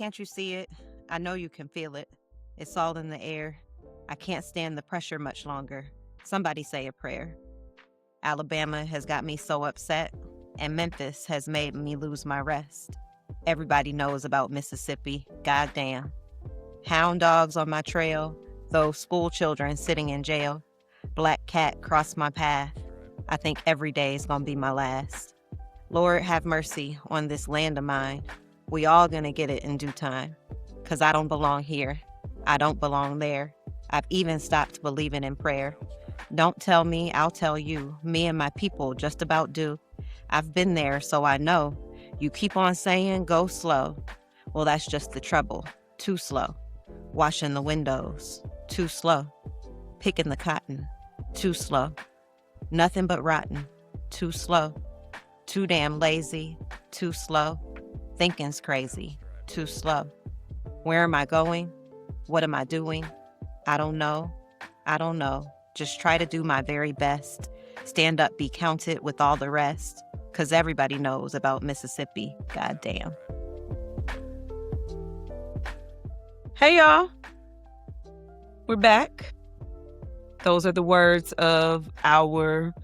Can't you see it? I know you can feel it. It's all in the air. I can't stand the pressure much longer. Somebody say a prayer. Alabama has got me so upset, and Memphis has made me lose my rest. Everybody knows about Mississippi. Goddamn. Hound dogs on my trail, those school children sitting in jail. Black cat crossed my path. I think every day is gonna be my last. Lord, have mercy on this land of mine. We all gonna get it in due time. 'Cause I don't belong here. I don't belong there. I've even stopped believing in prayer. Don't tell me, I'll tell you. Me and my people just about do. I've been there, so I know. You keep on saying, go slow. Well, that's just the trouble. Too slow. Washing the windows. Too slow. Picking the cotton. Too slow. Nothing but rotten. Too slow. Too damn lazy. Too slow. Thinking's crazy. Too slow. Where am I going? What am I doing? I don't know. I don't know. Just try to do my very best. Stand up, be counted with all the rest. 'Cause everybody knows about Mississippi. Goddamn. Hey, y'all. We're back. Those are the words of our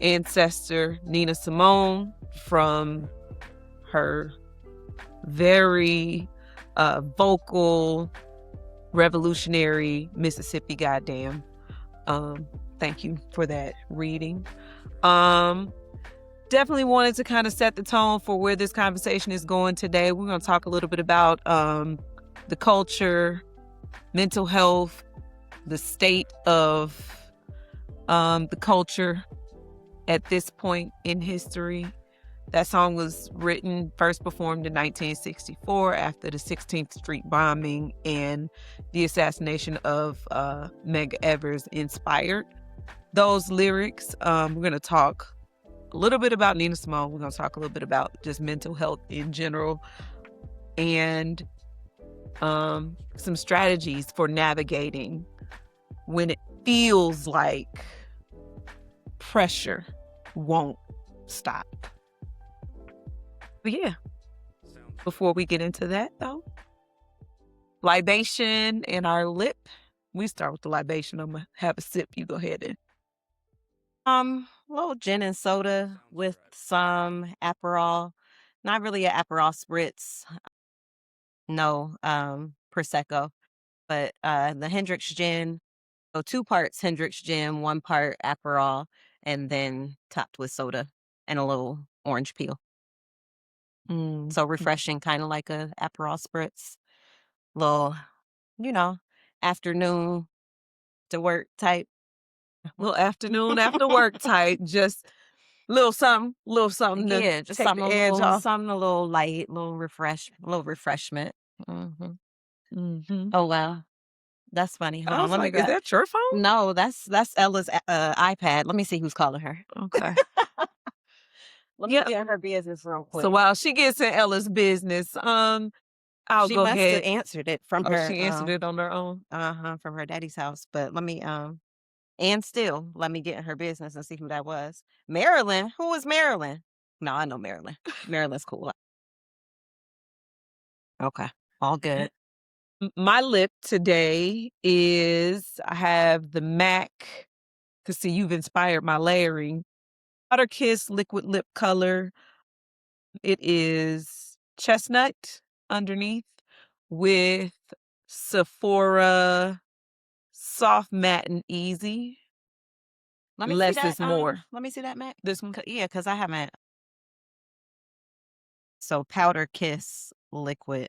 ancestor, Nina Simone, from her very vocal, revolutionary Mississippi Goddam. Thank you for that reading. Definitely wanted to kind of set the tone for where this conversation is going today. We're going to talk a little bit about the culture, mental health, the state of the culture at this point in history. That song was first performed in 1964 after the 16th Street bombing and the assassination of Medgar Evers inspired those lyrics. We're going to talk a little bit about Nina Simone. We're going to talk a little bit about just mental health in general and some strategies for navigating when it feels like pressure won't stop. But yeah, before we get into that though, libation and our lip. We start with the libation. I'm gonna have a sip. You go ahead and A little gin and soda with some Aperol. Not really an Aperol spritz. No, Prosecco. But the Hendrix gin. So 2 parts Hendrix gin, 1 part Aperol, and then topped with soda and a little orange peel. So refreshing, kind of like a Aperol spritz. Little, afternoon to work type. little afternoon after work type, just little something to Yeah, just take something the edge off. something a little light, little refreshment. Oh wow, that's funny. Hold I on, was let me like, is grab. that your phone? No, that's Ella's iPad. Let me see who's calling her. Okay. Let me Yep. get her business real quick. So while she gets in Ella's business, I'll She go must have ahead. answered it from Oh, her. she answered it on her own. From her daddy's house. But let me and still let me get in her business and see who that was. Marilyn. Who is Marilyn? No, I know Marilyn. Marilyn's cool. Okay, all good. My lip today is, I have the MAC, to see you've inspired my layering, Water Kiss Liquid Lip Color. It is chestnut underneath with Sephora Soft Matte and Easy. Let me Less see that. is more. Let me see that, Mac. This one. Yeah, because I haven't. So powder kiss liquid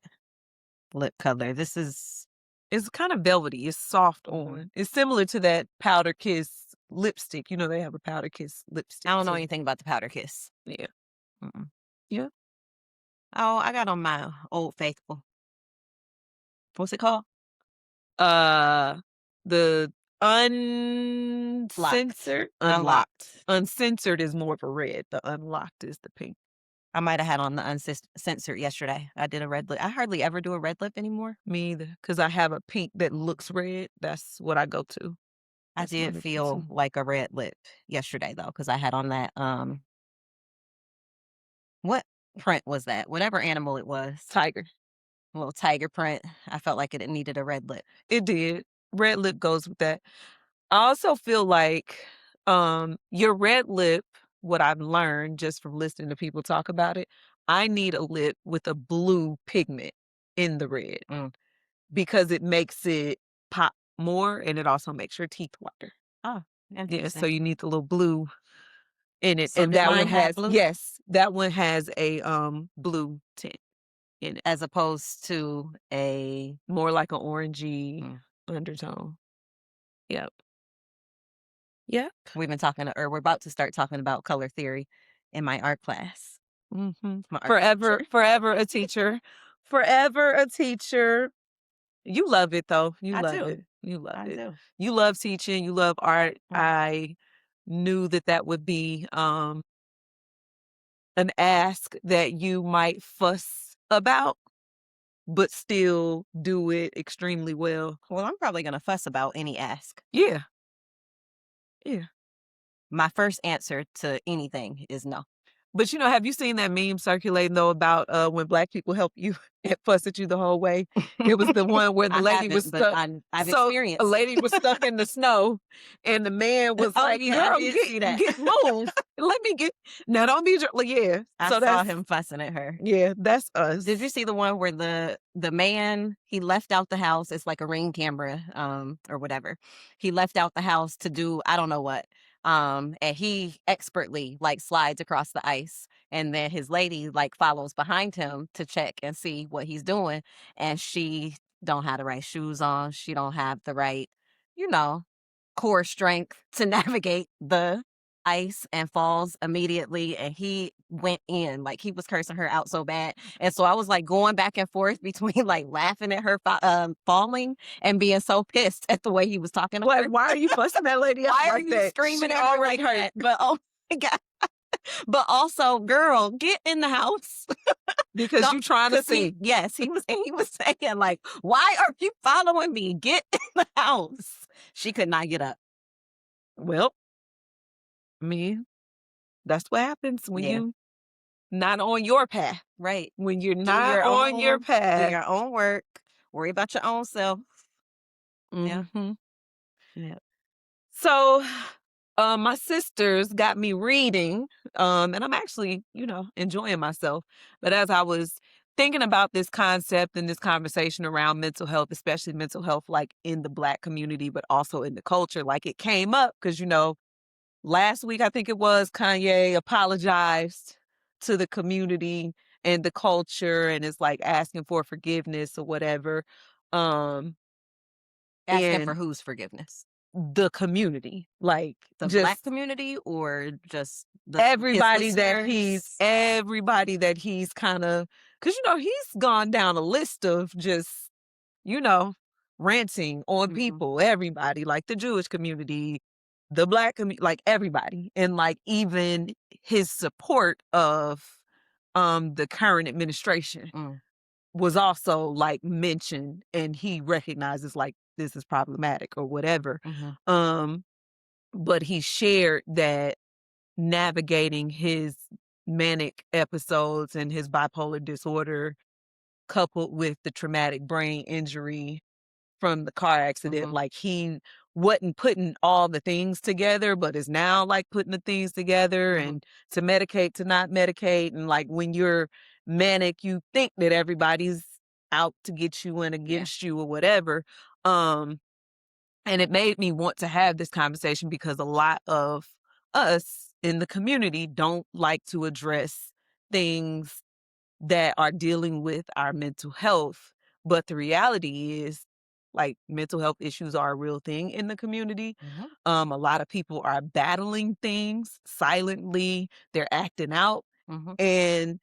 lip color. This is It's kind of velvety. It's soft on. It's similar to that Powder Kiss lipstick. You know, they have a Powder Kiss lipstick. I don't know too. anything about the powder kiss. Yeah. Mm-mm. Yeah. Oh, I got on my Old Faithful. What's it called? The uncensored, Unlocked. uncensored is more of a red. The unlocked is the pink. I might have had on the uncensored yesterday. I did a red lip. I hardly ever do a red lip anymore. Me either, because I have a pink that looks red. That's what I go to. I That's my did lip feel too. like a red lip yesterday though, because I had on that what print was that? Whatever animal it was. Tiger. A little tiger print. I felt like it needed a red lip. It did. Red lip goes with that. I also feel like your red lip, what I've learned just from listening to people talk about it, I need a lip with a blue pigment in the red Mm. because it makes it pop more and it also makes your teeth whiter. Oh, Yeah, interesting. so you need the little blue in it. So And did that mine one have has, blue yes, that one has a blue tint in it. as opposed to a More like an orangey Mm. undertone. Yep. Yep. we've been talking or we're about to start talking about color theory in my art class. Mhm. My art Forever, teacher. forever a teacher. Forever a teacher. You love it though. You I love do. it. You love I it. do. You love teaching. You love art. Mm. I knew that that would be an ask that you might fuss about, but still do it extremely well. Well, I'm probably going to fuss about any ask. Yeah. Yeah. My first answer to anything is no. But have you seen that meme circulating though about when black people help you and fuss at you the whole way? It was the one where the I lady was haven't, but stuck. I've So a experienced it. lady was stuck in the snow, and the man was Oh, like, yeah, I "Girl, did see that. get move. Let me get now. Don't be like, yeah." I So saw that's him fussing at her. that's us. Did you see the one where the man, he left out the house? It's like a Ring camera, or whatever. He left out the house to do I don't know what. And he expertly like slides across the ice, and then his lady like follows behind him to check and see what he's doing, and she don't have the right shoes on. She don't have the right, you know, core strength to navigate the ice and falls immediately, and he went in like he was cursing her out so bad. And so I was like going back and forth between like laughing at her falling and being so pissed at the way he was talking to her. Why are you fussing that lady out Why are like you that? screaming She at her already like hurt. that? But oh my god. But also, girl, get in the house. Because you trying to 'Cause see. he was saying like, why are you following me? Get in the house. She could not get up. Well, I mean, that's what happens when Yeah. you not on your path. Right. When you're Do not on your do path. your own work. Worry about your own self. Yeah. Mhm. Yeah. So, my sisters got me reading, and I'm actually, enjoying myself. But as I was thinking about this concept and this conversation around mental health, especially mental health, like in the Black community, but also in the culture, like it came up because, last week, I think it was, Kanye apologized to the community and the culture and is like asking for forgiveness or whatever. Um, Asking for and whose forgiveness? the community, like The Black just community or just his everybody listeners? that he's kind of, because he's gone down a list of just, you know, ranting on Mhm. people, everybody, like the Jewish community, the Black community, like everybody, and like even his support of the current administration Mm. was also like mentioned, and he recognizes like this is problematic or whatever. Mhm. Um, but he shared that navigating his manic episodes and his bipolar disorder coupled with the traumatic brain injury from the car accident, Mhm. like he wasn't putting all the things together, but is now like putting the things together Mhm. and to medicate, to not medicate. And like when you're manic, you think that everybody's out to get you and Yeah. against you or whatever. Um, and it made me want to have this conversation because a lot of us in the community don't like to address things that are dealing with our mental health. But the reality is, like, mental health issues are a real thing in the community. Mhm. A lot of people are battling things silently, they're acting out. Mhm. And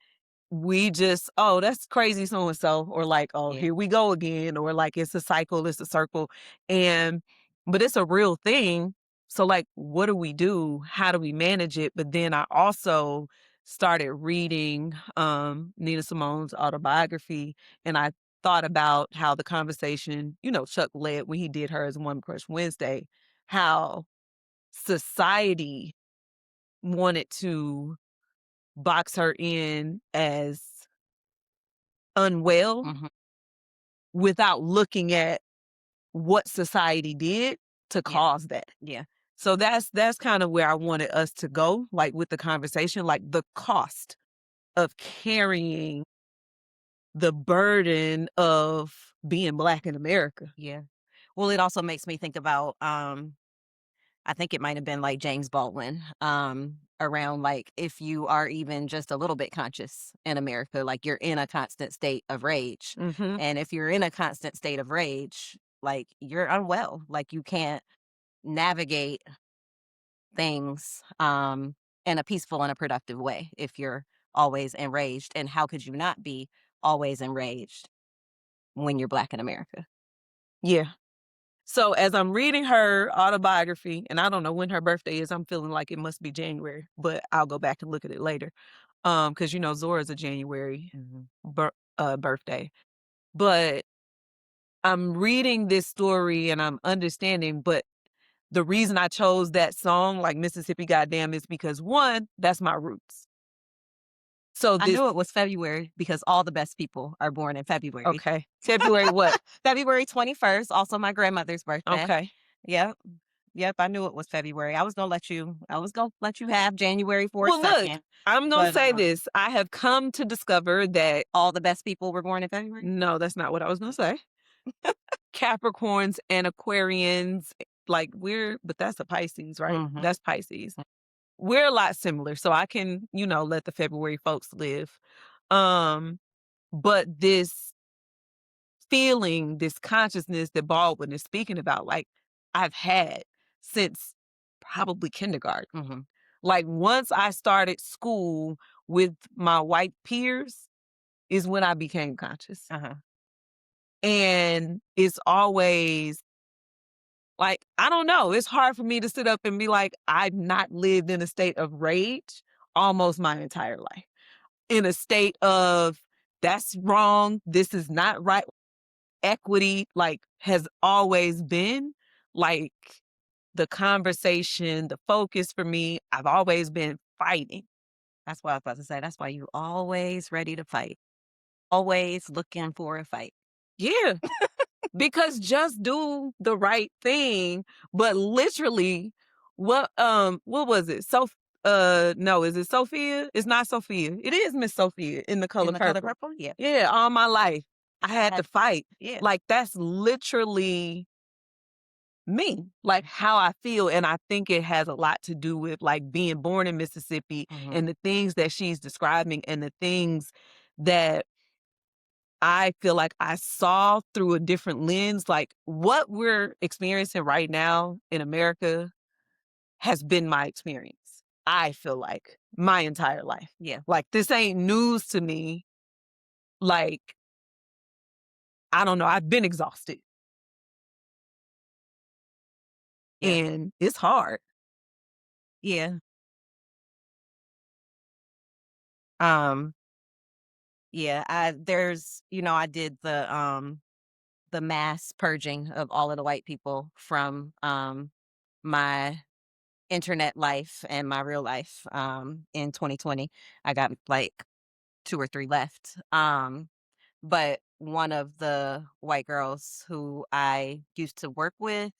we just, oh, that's crazy so and so, or like, oh, Yeah. here we go again, or like it's a cycle, it's a circle. And but it's a real thing. So like what do we do? How do we manage it? But then I also started reading Nina Simone's autobiography, and I thought about how the conversation, Chuck led when he did hers One Crush Wednesday, how society wanted to box her in as unwell Mhm. without looking at what society did to cause that. Yeah. So that's kind of where I wanted us to go, like with the conversation, like the cost of carrying the burden of being Black in America. Yeah. Well, it also makes me think about I think it might have been like James Baldwin, around like if you are even just a little bit conscious in America, like you're in a constant state of rage. Mm-hmm. And if you're in a constant state of rage, like you're unwell, like you can't navigate things in a peaceful and a productive way if you're always enraged. And how could you not be always enraged when you're Black in America? Yeah. So as I'm reading her autobiography, and I don't know when her birthday is, I'm feeling like it must be January, but I'll go back and look at it later. Because Zora's a January birthday. But I'm reading this story and I'm understanding, but the reason I chose that song, like Mississippi Goddam, is because one, that's my roots. So I knew it was February because all the best people are born in February. Okay. February what? February 21st, also my grandmother's birthday. Okay. Yep. Yep, I knew it was February. I was gonna let you have January 4th. Well, look, I'm gonna say this. I have come to discover that all the best people were born in February. No, that's not what I was gonna say. Capricorns and Aquarians, like but that's a Pisces, right? Mhm. That's Pisces. We're a lot similar, so I can, let the February folks live. But this feeling, this consciousness that Baldwin is speaking about, like I've had since probably kindergarten. Mhm. Like once I started school with my white peers is when I became conscious. Uh-huh. And it's always like, I don't know. It's hard for me to sit up and be like, I've not lived in a state of rage almost my entire life. In a state of, that's wrong, this is not right. Equity, like, has always been, like, the conversation, the focus for me. I've always been fighting. That's what I was about to say. That's why you always ready to fight. Always looking for a fight. Yeah. Because just do the right thing, but literally, what was it? No, is it Sophia? It's not Sophia. It is Miss Sophia in The Color Purple. Color Purple, yeah. Yeah, all my life I had to fight. Yeah. Like that's literally me, like how I feel, and I think it has a lot to do with like being born in Mississippi and the things that she's describing and the things that I feel like I saw through a different lens. Like what we're experiencing right now in America has been my experience. I feel like my entire life. Yeah. Like this ain't news to me. Like, I don't know. I've been exhausted. Yeah. And it's hard. Yeah. Yeah, I did the mass purging of all of the white people from my internet life and my real life in 2020. I got like 2 or 3 left. But one of the white girls who I used to work with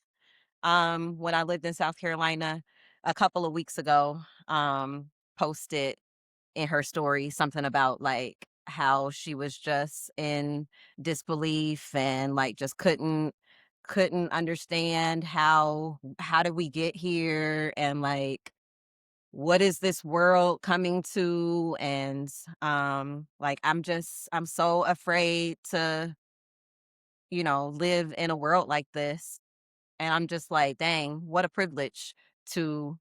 when I lived in South Carolina a couple of weeks ago posted in her story something about like how she was just in disbelief and like just couldn't understand how did we get here and like what is this world coming to, and like I'm so afraid to live in a world like this. And I'm just like, dang, what a privilege to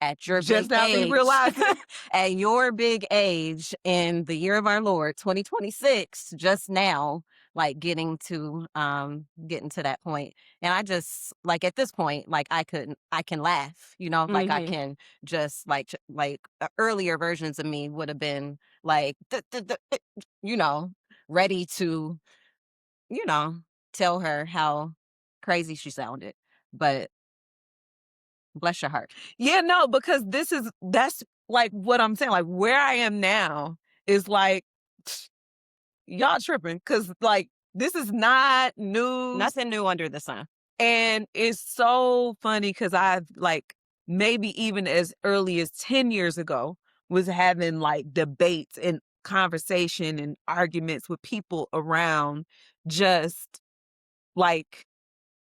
at your Just big now be age, realizing. at your big age in the year of our Lord, 2026, just now, like getting to that point. And I just like at this point, like I can laugh, like I can just like earlier versions of me would have been like, ready to, tell her how crazy she sounded. But bless your heart. Yeah, no, because that's like what I'm saying. Like where I am now is like, y'all tripping. Cause like This is not news. Nothing new under the sun. And it's so funny because I've like maybe even as early as 10 years ago was having like debates and conversation and arguments with people around just like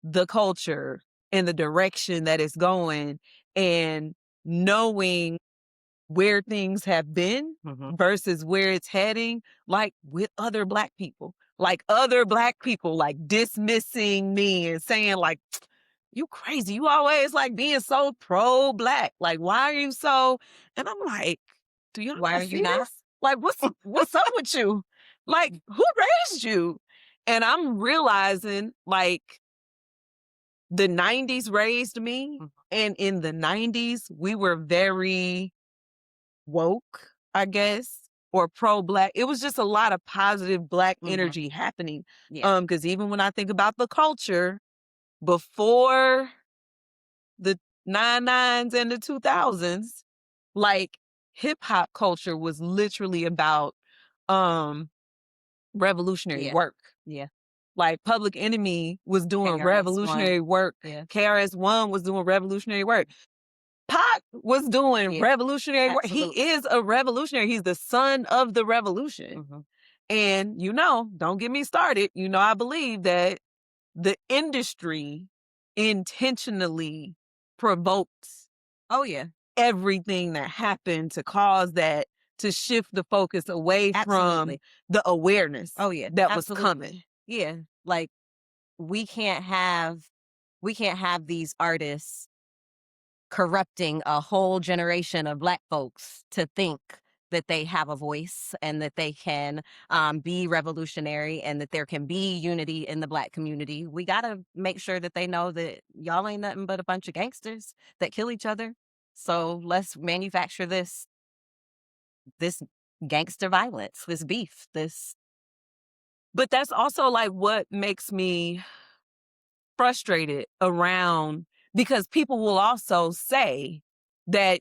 the culture and the direction that it's going and knowing where things have been versus where it's heading, like with other Black people. Like other Black people, like dismissing me and saying, like, you crazy. You always like being so pro-Black. Like, why are you so? And I'm like, do y'all Why not are you see not? this? Like, what's up with you? Like, who raised you? And I'm realizing, like, the 90s raised me. And in the 90s, we were very woke, I guess, or pro-Black. It was just a lot of positive Black energy happening. Yeah. Because even when I think about the culture before the 99s and the 2000s, like hip hop culture was literally about revolutionary Yeah. work. Yeah. Like Public Enemy was doing KRS-One. revolutionary work. Yeah. KRS-One was doing revolutionary work. Pac was doing revolutionary work. He Absolutely. is a revolutionary. He's the son of the revolution. And, don't get me started. I believe that the industry intentionally provokes Oh, yeah. everything that happened to cause that, to shift the focus away from Absolutely. the awareness Oh, yeah. that was Absolutely. coming. Yeah. Like, we can't have these artists corrupting a whole generation of Black folks to think that they have a voice and that they can be revolutionary and that there can be unity in the Black community. We got to make sure that they know that y'all ain't nothing but a bunch of gangsters that kill each other. So let's manufacture this gangster violence, this beef, this. But that's also like what makes me frustrated around, because people will also say that,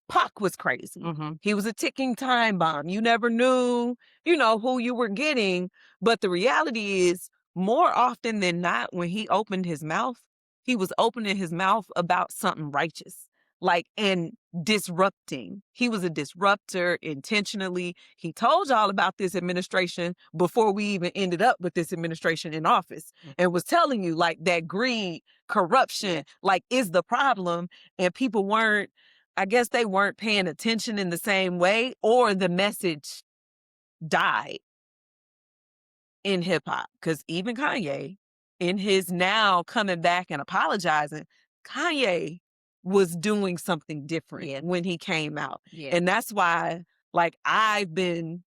Pac was crazy. He was a ticking time bomb. You never knew, who you were getting. But the reality is, more often than not, when he opened his mouth, he was opening his mouth about something righteous, like, and disrupting. He was a disruptor intentionally. He told y'all about this administration before we even ended up with this administration in office, and was telling you like that greed, corruption, like is the problem. And people weren't, I guess they weren't paying attention in the same way, or the message died in hip hop. Because even Kanye, in his now coming back and apologizing, Kanye was doing something different when he came out. And that's why, like, I've been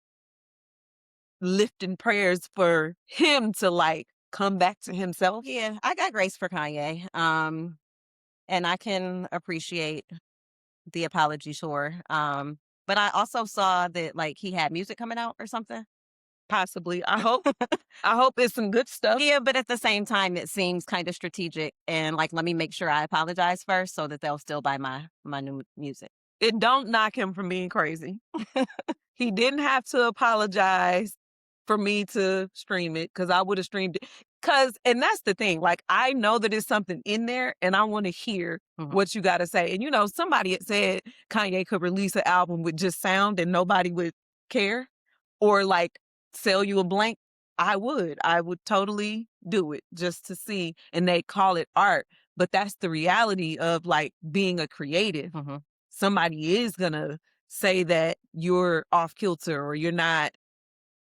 lifting prayers for him to like come back to himself. Yeah, I got grace for Kanye. And I can appreciate the apology tour. But I also saw that like he had music coming out or something. Possibly. I hope it's some good stuff. Yeah, but at the same time, it seems kind of strategic. And like, let me make sure I apologize first so that they'll still buy my new music. It don't knock him from being crazy. He didn't have to apologize for me to stream it, because I would have streamed it. And that's the thing, like, I know that there's something in there and I want to hear what you got to say. And somebody had said Kanye could release an album with just sound and nobody would care, or like sell you a blank. I would totally do it just to see. And they call it art, but that's the reality of like being a creative. Somebody is gonna say that you're off kilter or you're not,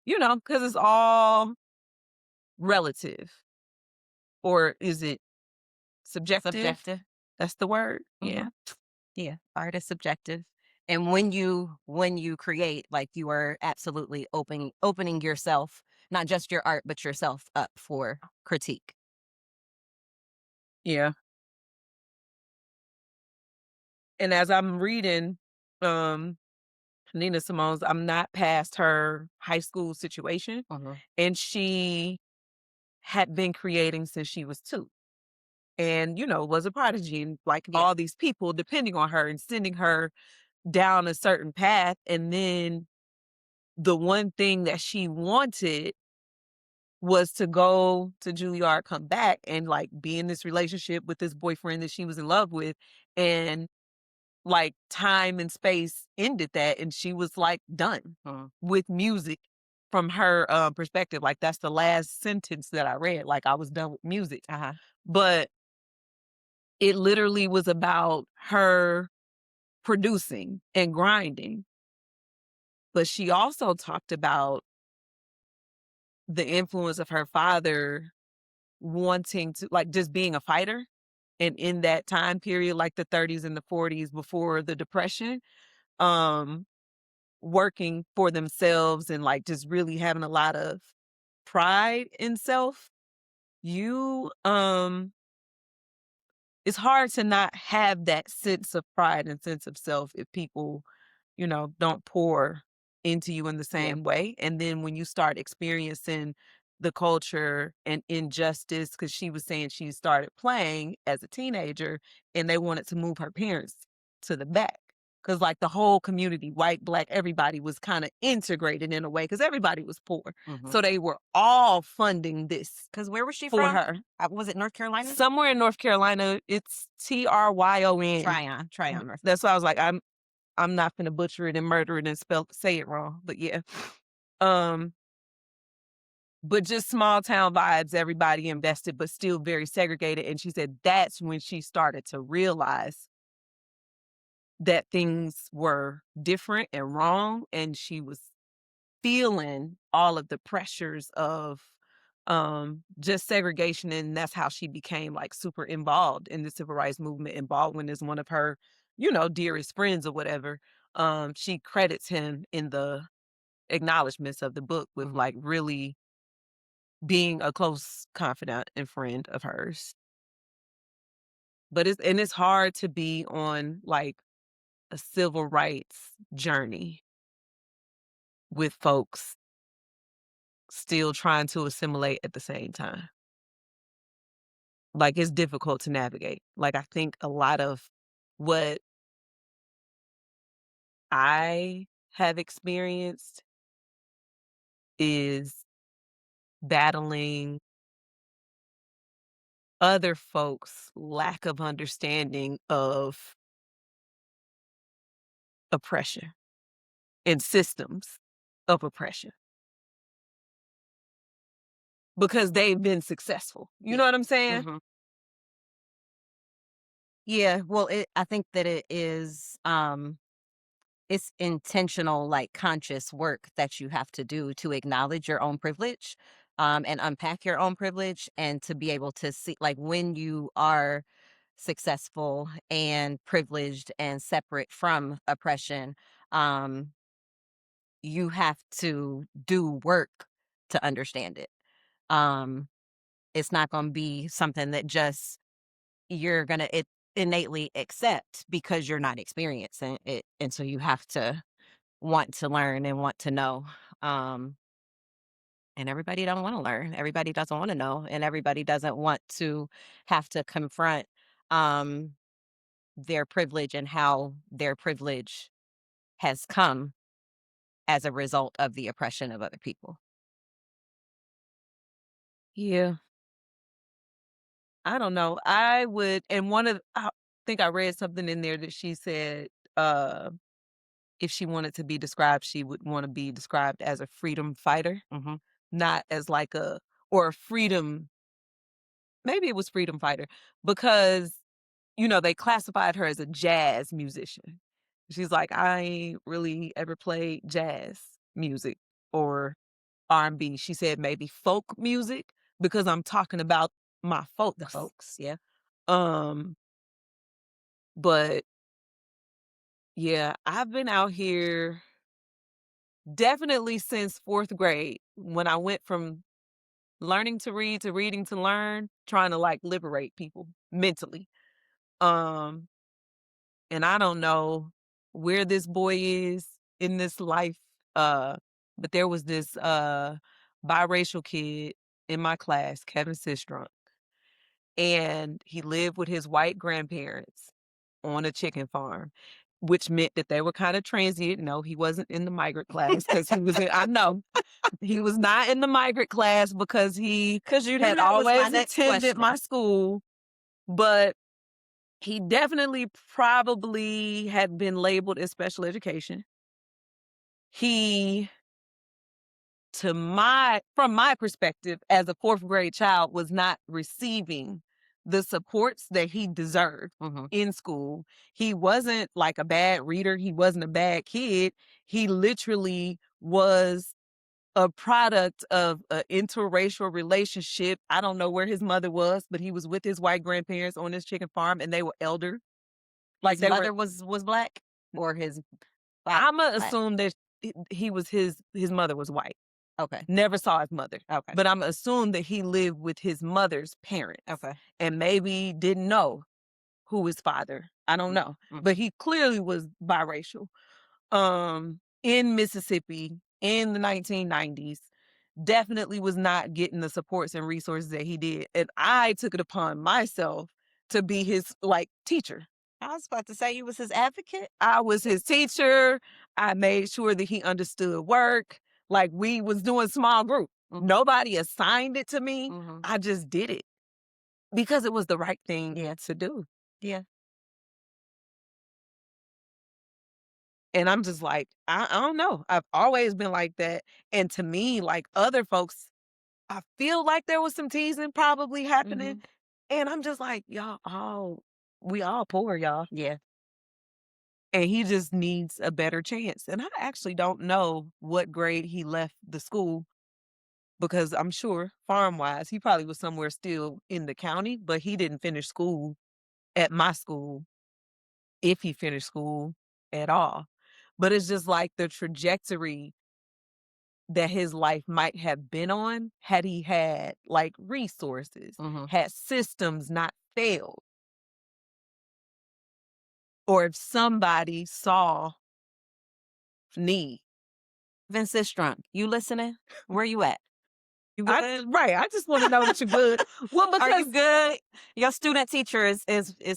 because it's all relative. Or is it subjective? Subjective. That's the word. Yeah. Yeah. Art is subjective. And when you create, like, you are absolutely opening yourself, not just your art, but yourself up for critique. Yeah. And as I'm reading, Nina Simone's, I'm not past her high school situation. And she had been creating since she was 2. And, was a prodigy, and like all these people depending on her and sending her down a certain path. And then the one thing that she wanted was to go to Juilliard, come back, and, like, be in this relationship with this boyfriend that she was in love with, and, like, time and space ended that, and she was, like, done with music from her, perspective, like, that's the last sentence that I read, like, I was done with music. Uh-huh. But it literally was about her producing and grinding, but she also talked about the influence of her father wanting to, like, just being a fighter, and in that time period, like the 30s and the 40s before the depression, um, working for themselves and, like, just really having a lot of pride in self, you, it's hard to not have that sense of pride and sense of self if people, don't pour into you in the Yeah. same way. And then when you start experiencing the culture and injustice, because she was saying she started playing as a teenager and they wanted to move her parents to the back. Because, like, the whole community, white, black, everybody was kind of integrated in a way because everybody was poor. Mhm. So they were all funding this 'Cause where was she for from? her. Was it North Carolina? Somewhere in North Carolina, it's Tryon. Tryon, North. That's why I was like, I'm not gonna butcher it and murder it and say it wrong. But yeah. Um, but just small town vibes, everybody invested, but still very segregated. And she said that's when she started to realize that things were different and wrong. And she was feeling all of the pressures of just segregation, and that's how she became, like, super involved in the civil rights movement, and Baldwin is one of her, dearest friends or whatever. She credits him in the acknowledgments of the book with, Mhm. like, really being a close confidant and friend of hers. But it's hard to be on, like, a civil rights journey with folks still trying to assimilate at the same time. Like, it's difficult to navigate. Like, I think a lot of what I have experienced is battling other folks' lack of understanding of oppression and systems of oppression because they've been successful. You Yeah. know what I'm saying? Mhm. Yeah, well, I think that it's intentional, like, conscious work that you have to do to acknowledge your own privilege, and unpack your own privilege, and to be able to see, like, when you are successful and privileged and separate from oppression, um, you have to do work to understand it. Um, it's not gonna be something that just you're gonna innately accept because you're not experiencing it, and so you have to want to learn and want to know. Um, and everybody don't want to learn. Everybody doesn't want to know, and everybody doesn't want to have to confront um, their privilege and how their privilege has come as a result of the oppression of other people. Yeah. I don't know. I would, and I think I read something in there that she said, uh, if she wanted to be described, she would want to be described as a freedom fighter, Hmm. not as like or a freedom, maybe it was freedom fighter because, they classified her as a jazz musician. She's like, I ain't really ever played jazz music or R&B. She said maybe folk music because I'm talking about my The folks. folks, yeah. Um, but yeah, I've been out here definitely since 4th grade when I went from learning to read to reading to learn, trying to, like, liberate people mentally. Um, and I don't know where this boy is in this life, uh, but there was this biracial kid in my class, Kevin Sistrunk, and he lived with his white grandparents on a chicken farm. which meant that they were kind of transient. No, he wasn't in the migrant class because he was in, I know he was not in the migrant class because he Because you knew had that was my always next attended question. my school, but he definitely probably had been labeled as special education. He, from my perspective as a fourth grade child, was not receiving the supports that he deserved Mm-hmm. in school. He wasn't like a bad reader. He wasn't a bad kid. He literally was a product of an interracial relationship. I don't know where his mother was, but he was with his white grandparents on this chicken farm and they were elder. Like His they were, mother was black, or his father I'ma was black? assume that he was his mother was white. Okay. Never saw his mother. Okay. But I'm assume that he lived with his mother's parents. Okay. And maybe didn't know who his father. I don't know. Mm-hmm. But he clearly was biracial. In Mississippi in the 1990s, definitely was not getting the supports and resources that he did. And I took it upon myself to be his like teacher. I was about to say you was his advocate. I was his teacher. I made sure that he understood work. Like we was doing small group. Mhm. Nobody assigned it to me. Mhm. I just did it because it was the right thing Yeah. to do. Yeah. And I'm just like, I don't know. I've always been like that. And to me, like other folks, I feel like there was some teasing probably happening. Mhm. And I'm just like, we all poor, y'all. Yeah. And he just needs a better chance. And I actually don't know what grade he left the school because I'm sure farm wise, he probably was somewhere still in the county, but he didn't finish school at my school, if he finished school at all. But it's just like the trajectory that his life might have been on had he had like resources, Mhm. had systems not failed, or if somebody saw need. Vince is drunk. You listening? Where you at? You good? Right. I just want to know that you're good. Well, Are because you good? Your student teacher is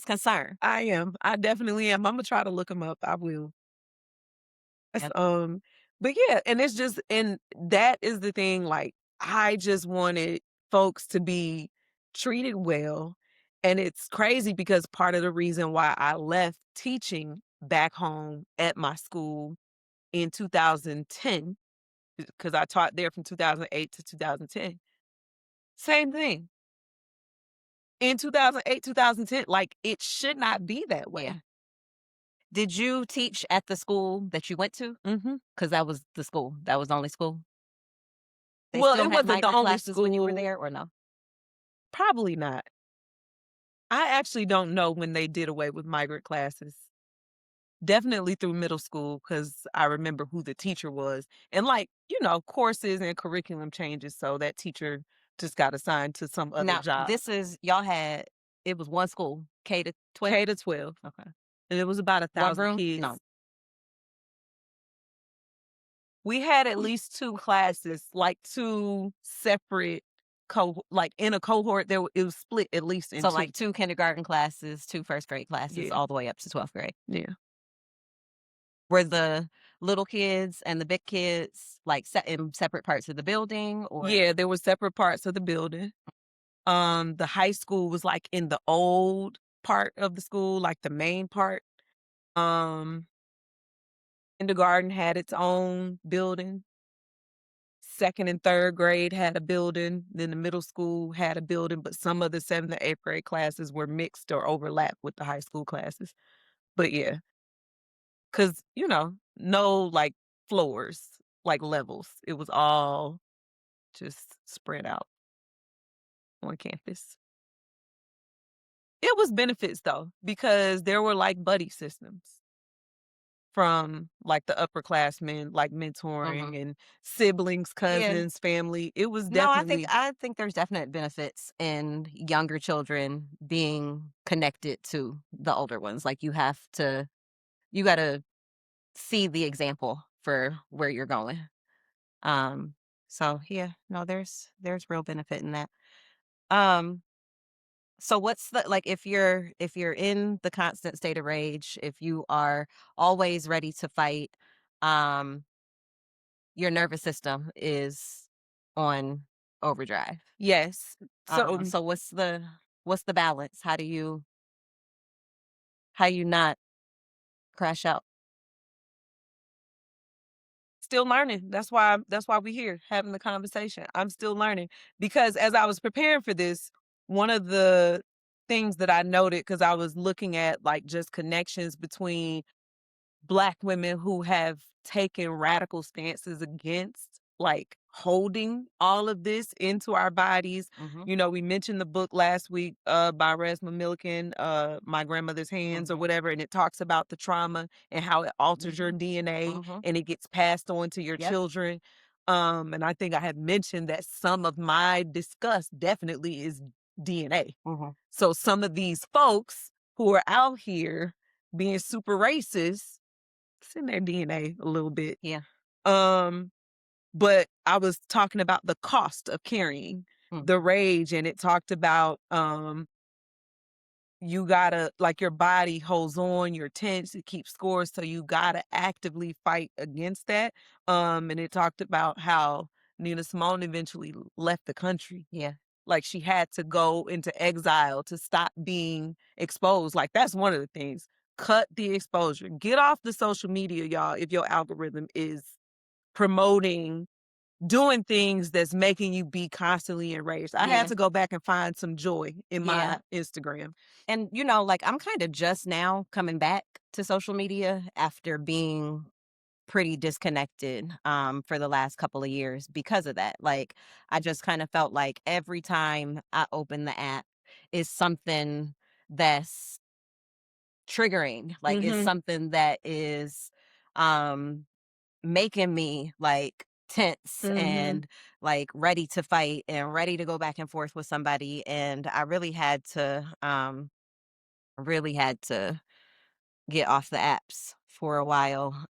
concerned. I am. I definitely am. I'm gonna try to look him up. I will. That's, Yep. but yeah, and it's just, and that is the thing. Like, I just wanted folks to be treated well, and it's crazy because part of the reason why I left teaching back home at my school in 2010, because I taught there from 2008 to 2010. Same thing. In 2008, 2010, like it should not be that way. Yeah. Did you teach at the school that you went to? Hmm. Because that was the school. That was the only school. They Well, still it had wasn't the migrant only classes when you were school. there, or no? Probably not. I actually don't know when they did away with migrant classes. Definitely through middle school because I remember who the teacher was. And like, courses and curriculum changes. So that teacher just got assigned to some other Now, job. this is y'all had it was one school, K to 12? K to 12. Okay. And it was about a One 1,000 room? kids. No. We had at least two classes, like two separate like in a cohort, it was split at least in So two. like 2 kindergarten classes, 2 first grade classes, Yeah. all the way up to 12th grade. Yeah. Were the little kids and the big kids like set in separate parts of the building, or Yeah, there were separate parts of the building. The high school was like in the old part of the school, like the main part. Um, Kindergarten had its own building. Second and third grade had a building. Then the middle school had a building, but some of the seventh and eighth grade classes were mixed or overlapped with the high school classes. But yeah, because, no like floors, like levels. It was all just spread out on campus. It was benefits though, because there were like buddy systems from like the upperclassmen, like mentoring and siblings, yeah. cousins, family. It was No, definitely, I think there's definite benefits in younger children being connected to the older ones. Like you got to see the example for where you're going. Um so yeah, no, there's real benefit in that. Um So what's the like if you're in the constant state of rage, if you are always ready to fight, um, your nervous system is on overdrive. Yes. So So what's the balance? How you not crash out? still learning. That's why we're here having the conversation. I'm still learning because as I was preparing for this, one of the things that I noted because I was looking at like just connections between Black women who have taken radical stances against, like, holding all of this into our bodies. Mhm, You know, we mentioned the book last week, by Resma Milliken, My Grandmother's Hands or mhm, whatever, and it talks about the trauma and how it alters your mhm, DNA mhm. and it gets passed on to your Yep. children. And I think I had mentioned that some of my disgust definitely is DNA. Mhm. So some of these folks who are out here being super racist, it's in their DNA a little bit. Yeah. Um, but I was talking about the cost of carrying Mm, the rage, and it talked about you gotta like your body holds on, you're tense, it keeps scores, so you gotta actively fight against that. And it talked about how Nina Simone eventually left the country. yeah. Like she had to go into exile to stop being exposed. Like that's one of the things. Cut the exposure. Get off the social media, y'all, if your algorithm is promoting doing things that's making you be constantly enraged. I had Yeah. to go back and find some joy in Yeah. my Instagram. And, you know, like, I'm kinda just now coming back to social media after being pretty disconnected, for the last couple of years because of that. Like, I just kinda felt like every time I open the app is something that's triggering, like, it's Mhm. something that is, um, making me, like, tense Mhm. and, like, ready to fight and ready to go back and forth with somebody, and I really had to get off the apps for a while.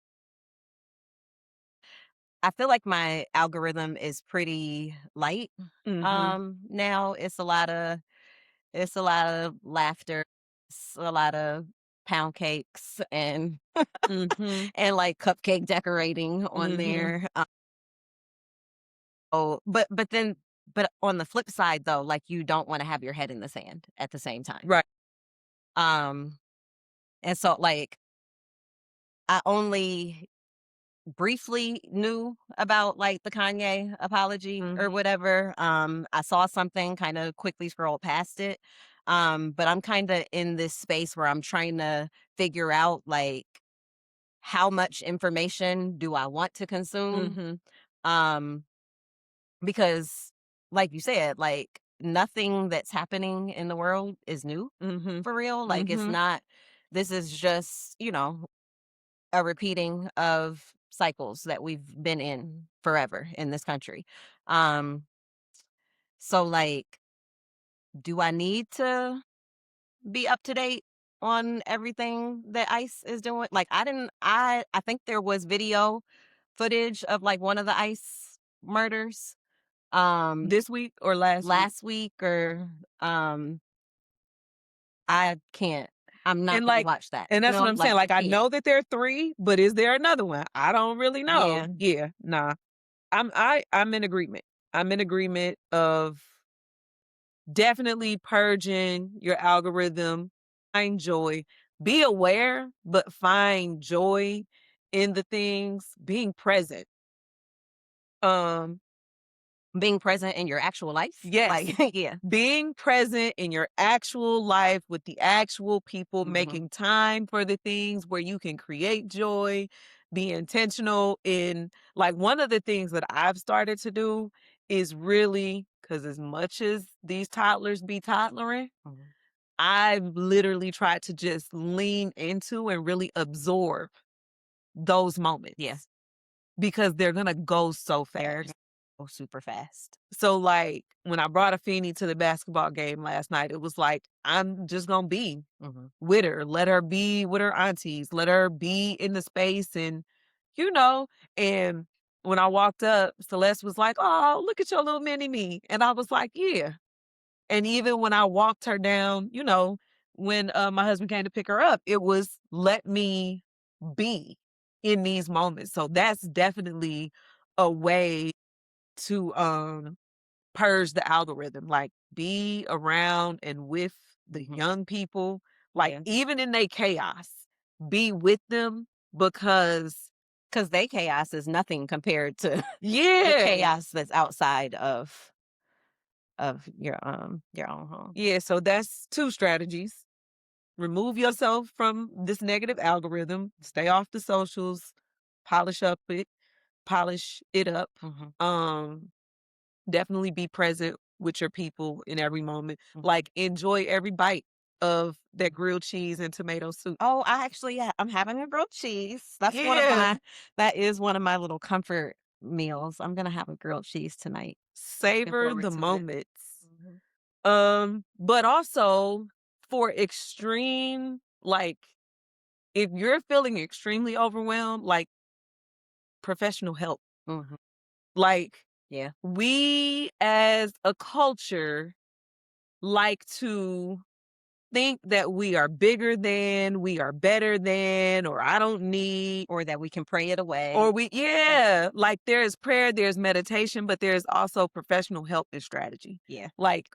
I feel like my algorithm is pretty light. Mhm. Now it's a lot of laughter, it's a lot of pound cakes and Mhm. and like cupcake decorating on Mhm. there. Oh, but on the flip side though, like you don't want to have your head in the sand at the same time. Right. Um, and so like I only briefly knew about like the Kanye apology or Mhm. whatever. I saw something, kind of quickly scrolled past it. But I'm kind of in this space where I'm trying to figure out like how much information do I want to consume? Mhm. Um, because like you said, like nothing that's happening in the world is new Mhm. for real. Like it's Mhm. not, this is just, you know, a repeating of cycles that we've been in forever in this country. Um, so like, do I need to be up to date on everything that ICE is doing? Like, I think there was video footage of like one of the ICE murders This week or last week? last week or um I can't. I'm not And gonna like watch that. and You that's what know, I'm like saying. I Like I can't. know that there are 3, but is there another one? I don't really know. Yeah. Yeah, nah. I'm in agreement. I'm in agreement of definitely purging your algorithm. Find joy. Be aware, but find joy in the things, being present. Um, Being present in your actual life. yes. Like, yeah. Being present in your actual life with the actual people, Mhm. making time for the things where you can create joy, be intentional in like one of the things that I've started to do is really because as much as these toddlers be toddlering, Mhm. I've literally tried to just lean into and really absorb those Yeah. moments because they're gonna go so They're fast. gonna go super fast. So like when I brought a Afeni to the basketball game last night, it was like, I'm just gonna be Mhm. with her. Let her be with her aunties. Let her be in the space and you know, and when I walked up, Celeste was like, "Oh, look at your little mini me." And I was like, "Yeah." And even when I walked her down, when my husband came to pick her up, it was let me be in these moments. So that's definitely a way to purge the algorithm, like be around and with the young people, like Yeah. even in their chaos, be with them because They chaos is nothing compared to the yeah. chaos that's outside of your own home. Yeah, so that's two strategies. Remove yourself from this negative algorithm, stay off the socials, polish polish it up. Mhm. Um Definitely be present with your people in every moment. Mhm. Like enjoy every bite of that grilled cheese and tomato soup. Oh, I actually, yeah, I'm having a grilled cheese. Yeah. That is one of my little comfort meals. I'm gonna have a grilled cheese tonight. Looking Savor forward the to it. moments. Mhm. But also for extreme, like if you're feeling extremely overwhelmed, like professional help. Mhm. Like Yeah. we as a culture like to think that we are bigger than, we are better than, or I don't need, Or that we can pray it or away. yeah, like there's prayer, there's meditation, but there's also professional help and strategy. Yeah. Like,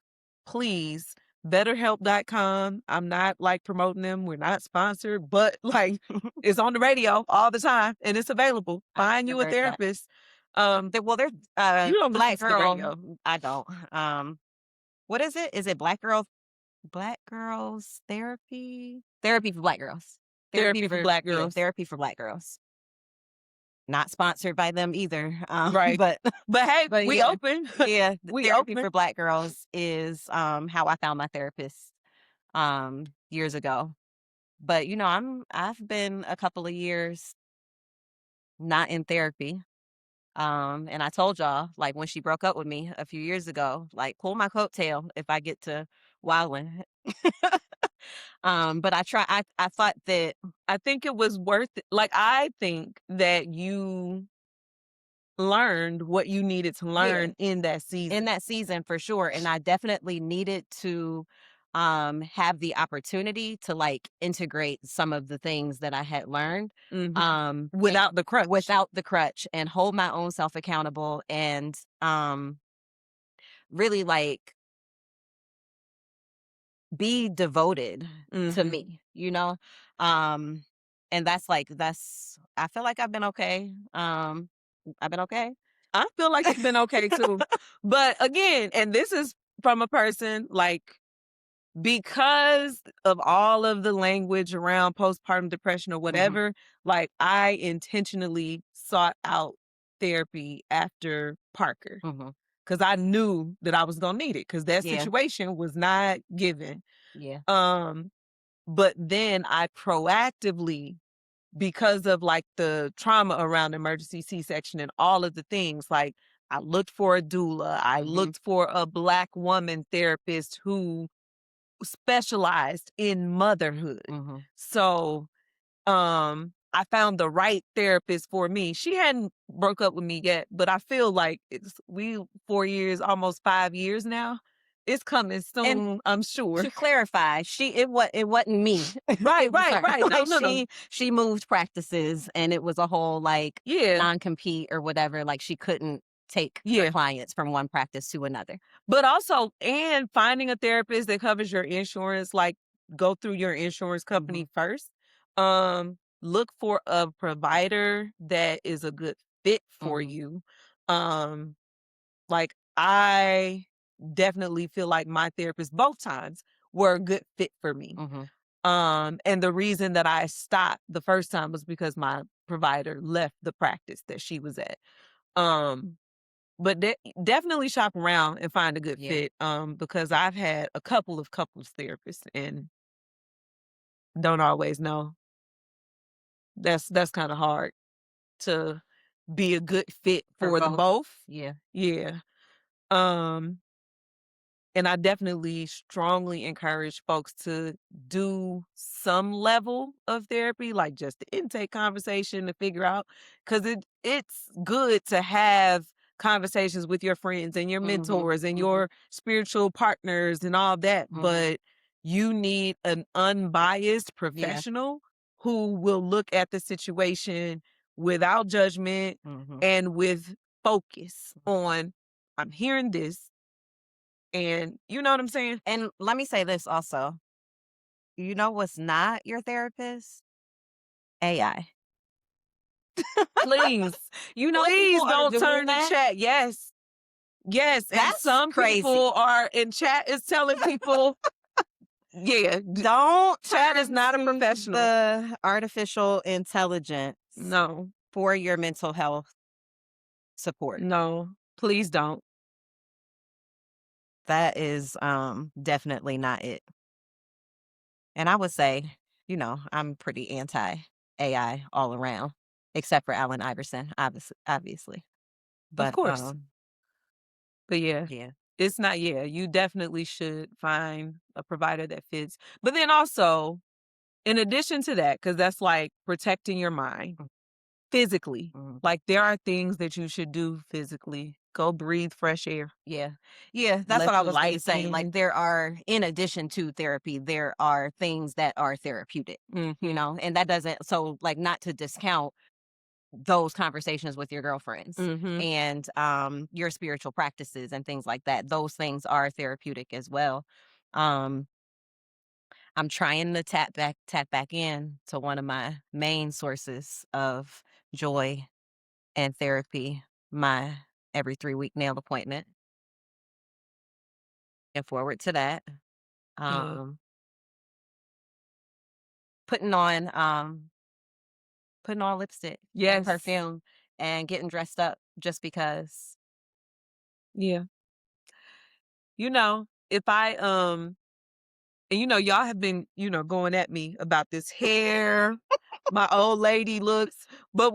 please, betterhelp.com. I'm not like promoting them. We're not sponsored, but like it's on the radio all the time and it's available. I Find you a heard that. therapist. Well, there's You don't listen Black to the Girl. radio. I don't. What is it? Is it Black Girls Therapy? Therapy for Black Girls. Therapy for Black Yeah, girls. Therapy for Black Girls. Not sponsored by them either. Right. But But hey, but we yeah. open. Yeah, the We Therapy open. for Black Girls is how I found my therapist years ago. But I've been a couple of years not in therapy. And I told y'all, like when she broke up with me a few years ago, like pull my coattail if I get to wilding. But I thought that I think it was worth it. Like, I think that you learned what you needed to yeah, learn in that in season. that season for sure. And I definitely needed to have the opportunity to like integrate some of the things that I had learned. Mhm. Um and- Without the crutch. Without the crutch and hold my own self accountable and really like be devoted to Mhm. me, you know? Um, and that's I feel like I've been okay. I've been okay. I feel like you've been okay too. But again, and this is from a person like because of all of the language around postpartum depression or Mhm. whatever, like I intentionally sought out therapy after Parker Mhm. because I knew that I was gonna need it because that Yeah. situation was not given. Yeah. Um, but then I proactively, because of like the trauma around emergency C-section and all of the things, like I looked for a doula, I Mhm. looked for a Black woman therapist who specialized in motherhood. Mhm. So I found the right therapist for me. She hadn't broke up with me yet, but I feel like we 4 years, almost 5 years now. It's coming And soon, I'm sure. to clarify, it wasn't me. Right, It was right, her. right. No, Like no, no. she moved practices and it was a whole like Yeah, non-compete or whatever. Like she couldn't take her yeah. clients from one practice to another. But also, and finding a therapist that covers your insurance, like go through your insurance company Mhm. first. Look for a provider that is a good fit for Mhm. you. Um, like I definitely feel like my therapist both times were a good fit for me. Mhm. And the reason that I stopped the first time was because my provider left the practice that she was at. Um, but definitely shop around and find a good Yeah. fit. Because I've had a couple of couples therapists and don't always know. That's kind of hard to be a good fit For for the both. both. Yeah. Yeah. Um, and I definitely strongly encourage folks to do some level of therapy, like just the intake conversation to figure out, because it's good to have conversations with your friends and your Mhm, mentors and mhm, your spiritual partners and all that, mhm. but you need an unbiased Yeah. professional who will look at the situation without judgment Mhm. and with focus on, I'm hearing this, and you know what I'm saying? And let me say this also. You know what's not your therapist? AI. Please, You know people please are don't doing turn the that? chat. Yes. Yes. And That's some crazy. people are in chat is telling people, yeah, Don't chat is turn not a to professional. the artificial intelligence No, for your mental health support. no, please don't. That is definitely not it. And I would say, I'm pretty anti AI all around, except for Allen Iverson, obviously. Of But course. But yeah, yeah. it's not, yeah, you definitely should find a provider that fits. But then also, in addition to that, because that's like protecting your mind physically, Mhm. like there are things that you should do physically. Go breathe fresh air. Yeah. Yeah, that's Let what I the was gonna light say. Like in. there are, in addition to therapy, there are things that are therapeutic, Mm-hmm. and that doesn't, so like not to discount those conversations with your girlfriends Mm-hmm. and your spiritual practices and things like that. Those things are therapeutic as well. Um I'm trying to tap back in to one of my main sources of joy and therapy, my every 3-week nail appointment. And forward to that. Yeah. Um, putting on lipstick and Yes. perfume and getting dressed up just because. Yeah. If I and y'all have been, going at me about this hair, my old lady looks, but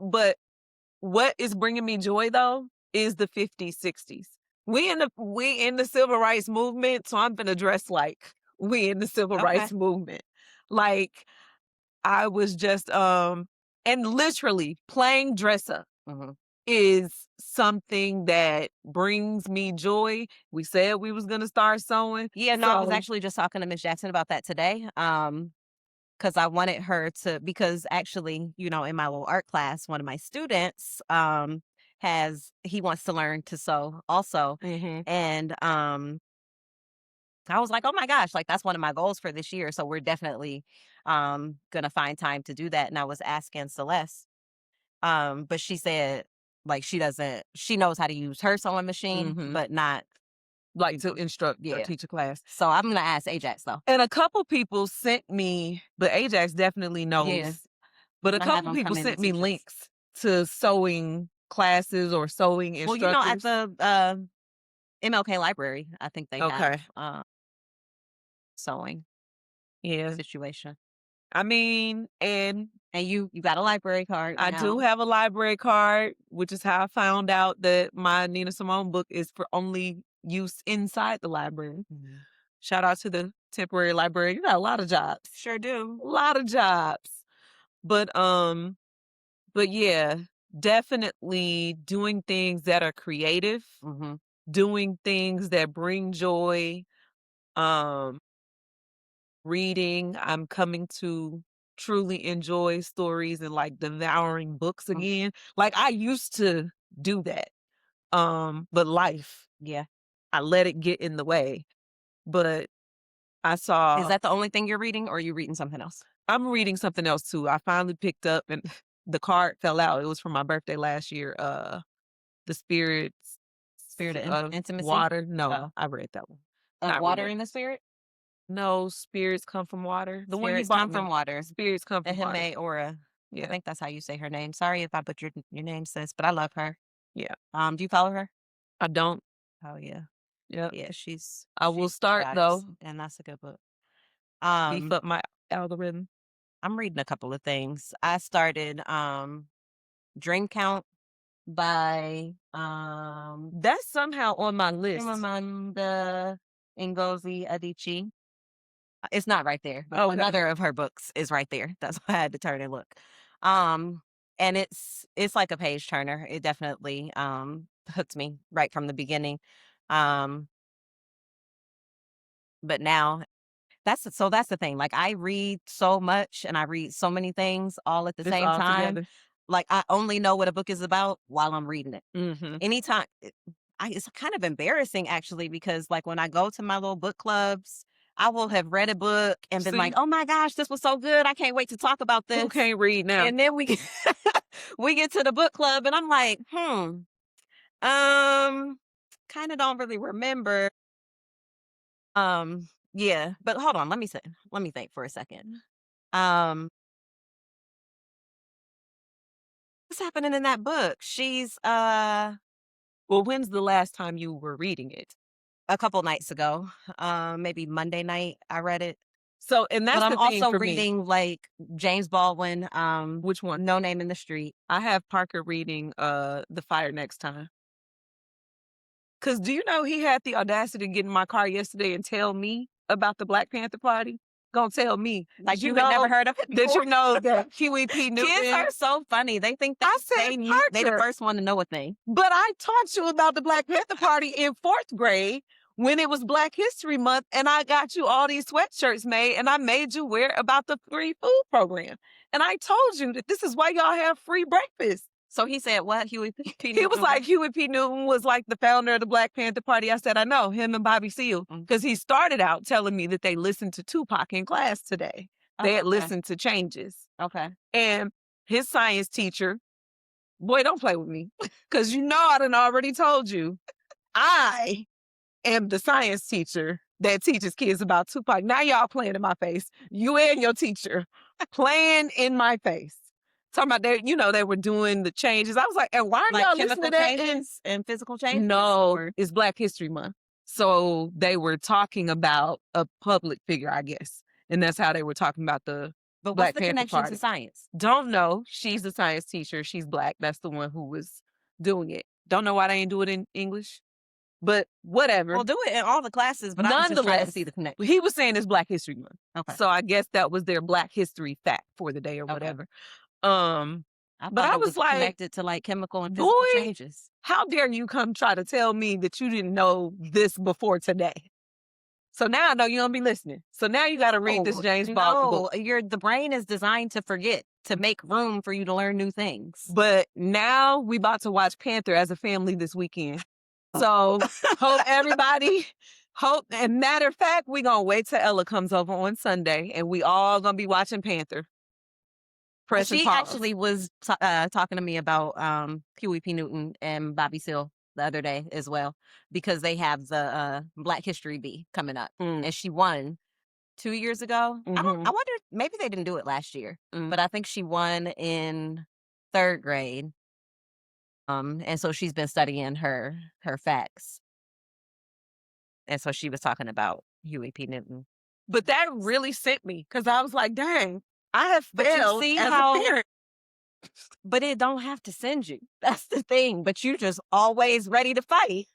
but what is bringing me joy though is the 50s, 60s. We in the civil rights movement, so I'm gonna dress like we in the civil Okay. rights movement. Like I was just and literally playing dress up Mhm. is something that brings me joy. We said we was gonna start sewing. Yeah, no, I was So actually just talking to Miss Jackson about that today. Because I wanted her to, because actually, in my little art class, one of my students he wants to learn to sew also. mhm. And I was like, oh my gosh, like that's one of my goals for this year. So we're definitely gonna find time to do that. And I was asking Celeste, but she said like she knows how to use her sewing machine, Mhm. but not, Like to instruct or yeah. teach a class. So I'm gonna ask Ajax though. And a couple people sent me, but Ajax definitely Yeah. knows. But a I have couple him people come in to sent me teach us. links to sewing classes or sewing Well, at instructors. the MLK library, I think they have Okay. sewing Yeah. situation. I mean, and And you got a library card I now. do have a library card, which is how I found out that my Nina Simone book is for only use inside the library. Mhm. Shout out to the temporary library. You got a lot of jobs. Sure do. A lot of jobs. But but yeah, definitely doing things that are creative, Mhm. doing things that bring joy, um reading. I'm coming to truly enjoy stories and like devouring books Mm. again. Like I used to do that. But life, Yeah. I let it get in the way. But I Is saw that the only thing you're reading, or are you reading something else? I'm reading something else too. I finally picked up and the card fell out. It was for my birthday last year. The Spirits Spirit of of intimacy? Water. No, Oh. I read that one. Of Not water really. in the spirit? No, Spirits Come from Water. The one you Spirits bought come from me. water. Spirits Come from Water. Ehime Aura. I Yeah. think that's how you say her name. Sorry if I butchered your name, sis, but I love her. Yeah. Do you follow her? I don't. Oh yeah. Yep. Yeah, she's I will she's start goddess, though. and that's a good book. Beef Um, up my algorithm. I'm reading a couple of things. I started Dream Count by That's somehow on my list. Chimamanda Ngozi Adichie. It's not right there, but Okay. another of her books is right there. That's why I had to turn and look. Um, and it's like a page turner. It definitely hooked me right from the beginning. Um, but now that's the thing. Like, I read so much and I read so many things all at the It's same all time. together. Like, I only know what a book is about while I'm reading it. Mm-hmm. Anytime it's kind of embarrassing actually because like when I go to my little book clubs, I will have read a book and been like, See, "Oh my gosh, this was so good. I can't wait to talk about who this." can't read now? And then we we get to the book club and I'm like, um, kind of don't really remember. Yeah, but hold on, let me think for a second. Um, what's happening in that book? She's Well, when's the last time you were reading it? a couple nights ago, maybe Monday night I read it. So, and But that's I'm the thing also for me. reading like James Baldwin, Which one? No Name in the Street. I have Parker reading The Fire Next Time. Cause do you know he had the audacity to get in my car yesterday and tell me about the Black Panther Party? Gonna tell me. Like you had never heard of it Did before? you know that Huey P. Kids Newton? are so funny. They think I said, they the Parker, first one to know a thing. but I taught you about the Black Panther Party in 4th grade when it was Black History Month, and I got you all these sweatshirts made, and I made you wear about the free food program. And I told you that this is why y'all have free breakfast. So he said, "What Huey P. He Newton was like, Huey P. Newton was like the founder of the Black Panther Party. I said, I know, him and Bobby Seale. Because he started out telling me that they listened to Tupac in class today. They had listened to Changes. Okay. And his science teacher, boy, don't play with me. Because you know I done already told you, I am the science teacher that teaches kids about Tupac. Now y'all playing in my face. You and your teacher playing in my face. Talking about they were doing the changes. I was like, and why are Like y'all listening chemical to that? changes and physical changes? No, Or it's Black History Month. So they were talking about a public figure, I guess. And that's how they were talking about the but what's Black the Panther connection Party. to science? Don't know. She's a science teacher. She's Black. That's the one who was doing it. Don't know why they ain't do it in English. But whatever. We'll do it in all the classes, but I was just trying to Nonetheless, see the connection. he was saying it's Black History Month. Okay. So I guess that was their Black History fact for the day or Okay. whatever. I But thought I it was like, connected to like chemical and physical boy, changes. how dare you come try to tell me that you didn't know this before today? So now I know you don't be listening. So now you got to read this James Baldwin book. The brain is designed to forget, to make room for you to learn new things. But now we about to watch Panther as a family this weekend. So hope everybody, and matter of fact, we going to wait till Ella comes over on Sunday and we all going to be watching Panther. Press and She pause. actually was talking to me about Huey P. Newton and Bobby Seale the other day as well, because they have the Black History Bee coming up, and she won 2 years ago. I wonder, maybe they didn't do it last year, but I think she won in 3rd grade. And so she's been studying her facts, and so she was talking about Huey P. Newton. But that really sent me because I was like, dang, I have But you failed see as how- a parent. But it don't have to send you. That's the thing. But you just always ready to fight.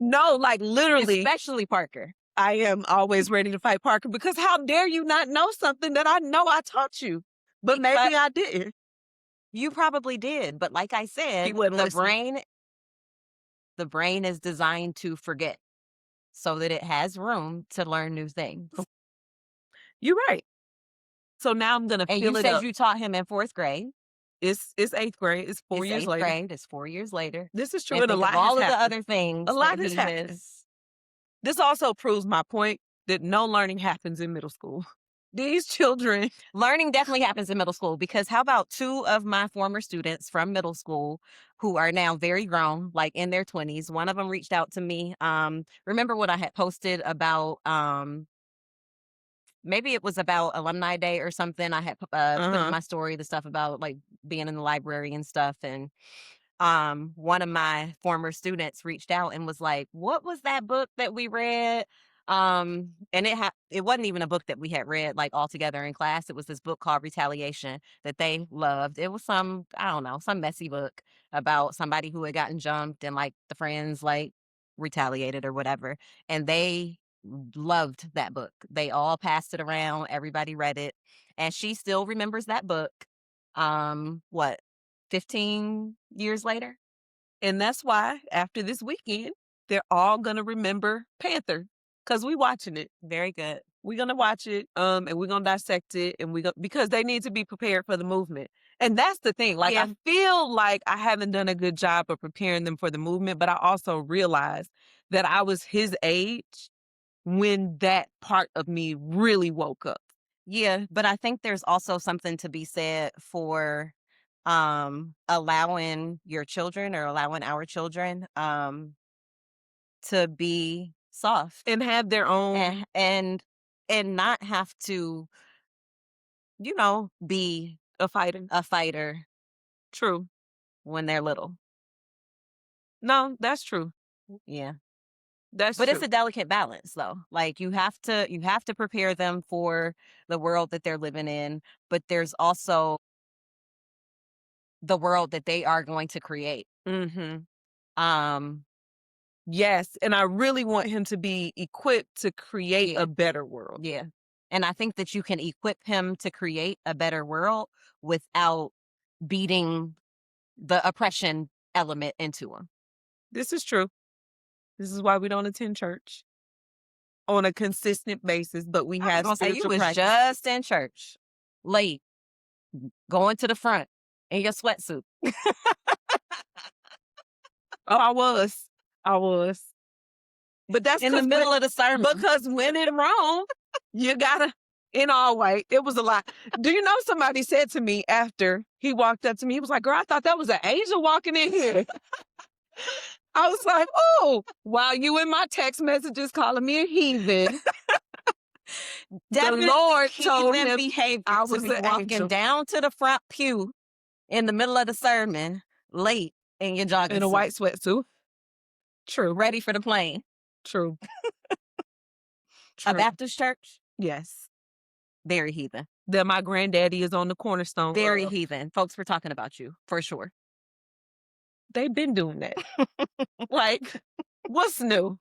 No, like literally, Especially Parker. I am always ready to fight Parker because how dare you not know something that I know I taught you, but maybe I didn't. You probably did, but like I said, He wasn't listening. the brain is designed to forget so that it has room to learn new things. You're right. So now I'm gonna And fill you it said up. you taught him in 4th grade. It's 8th grade. It's 4 years 8th later. grade. It's 4 years later. This is true, And and a think of lot all has of the happened. other things. A lot that has he happened. This also proves my point that no learning happens in middle school. These children, Learning definitely happens in middle school, because how about 2 of my former students from middle school who are now very grown, like in their 20s. One of them reached out to me. Remember what I had posted about, maybe it was about Alumni Day or something. I had put in my story the stuff about like being in the library and stuff. And one of my former students reached out and was like, "What was that book that we read?" And it wasn't even a book that we had read like all together in class. It was this book called Retaliation that they loved. It was some, I don't know, some messy book about somebody who had gotten jumped and like the friends like retaliated or whatever. And they loved that book. They all passed it around. Everybody read it. And she still remembers that book. What, 15 years later? And that's why after this weekend, they're all gonna remember Panther because we watching it. Very good. We're gonna watch it, and we're gonna dissect it, and because they need to be prepared for the movement. And that's the thing. Like, Yeah. I feel like I haven't done a good job of preparing them for the movement, but I also realized that I was his age when that part of me really woke up. Yeah, but I think there's also something to be said for allowing your children or allowing our children to be soft And have their own. and not have to, be A fighter. a fighter True. when they're little. No, that's true. Yeah. That's But true. it's a delicate balance though. Like you have to prepare them for the world that they're living in, but there's also the world that they are going to create. Mm-hmm. Um Yes, and I really want him to be equipped to create Yeah. a better world. Yeah. And I think that you can equip him to create a better world without beating the oppression element into him. This is true. This is why we don't attend church on a consistent basis, but we I was have gonna say you spiritual was practice. just in church, late, going to the front in your sweatsuit. Oh, I was. But that's In the middle of the sermon. because when in Rome, you gotta in all white. It was a lot. Do you know somebody said to me after he walked up to me, he was like, "Girl, I thought that was an angel walking in here." I was like, "Oh, while you in my text messages calling me a heathen." The Lord told him behavior I to was be an walking angel. down to the front pew in the middle of the sermon, late in your jogging In a suit, white sweatsuit. True. ready for the plane. True. A True. Baptist church, Yes. very heathen. That my granddaddy is on the cornerstone. Very of. heathen. Folks were talking about you, for sure. They've been doing that. Like, what's new?